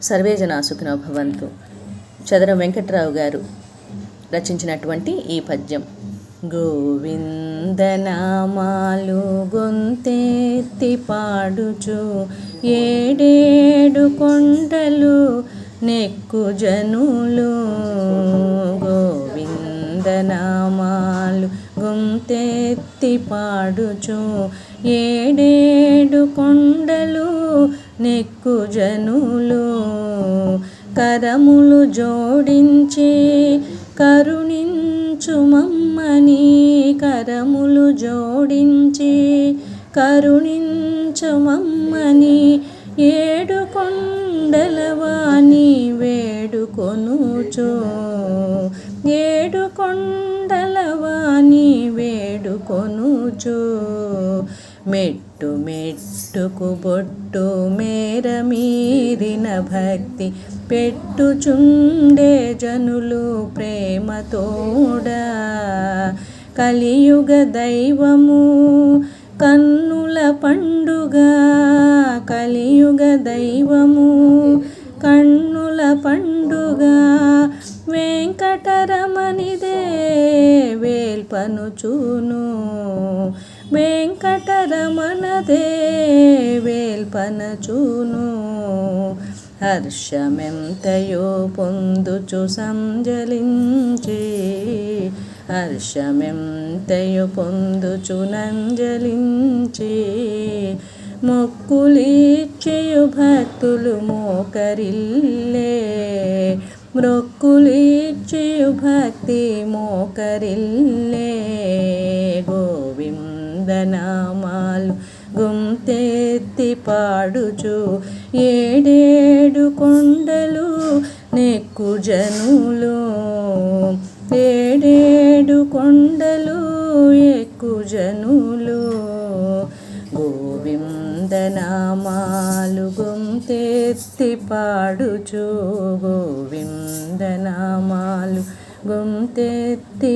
Survey జనా సుఖినో భవంతు. చదరం వెంకట్రావు గారు రచించినటువంటి ఈ పద్యం. గోవిందనామాలు గొంతెత్తి పాడుచు ఏడేడు కొండలు నెక్కు జనులు. గోవిందనామాలు గొంతెత్తి పాడుచు ఏడేడు కొండలు నెక్కు జనులు. కరములు జోడించి కరుణించుమమ్మని, కరములు జోడించి కరుణించుమమ్మని ఏడు కొండలవాని వేడుకొనుచు. ఏడు కొండలవాని వేడుకొనుచు. మెట్టు మెట్టుకు బొట్టు మేర మీరిన భక్తి పెట్టుచుండే జనులు ప్రేమతోడా. కలియుగ దైవము కన్నుల పండుగ, కలియుగ దైవము కన్నుల పండుగ. వెంకటరమణిదే వేల్పనుచును, వెంకటరమణదే వేల్పనచును. హర్షమెంతయో పొందుచు సంజలించి, హర్షమెంతయో పొందుచు నంజలించి. మొక్కులిచ్చేయు భక్తులు మోకరిల్లే, మొక్కులిచ్చేయు భక్తి మోకరిల్లే. గోవిందనామాలు గొంతెత్తి పాడుచు ఏడేడు కొండలు నెక్కు జనులు. ఏడేడు కొండలు ఎక్కు జనులు. గోవిందనామాలు గొంతెత్తి పాడుచు, గోవిందనామాలు గొంతెత్తి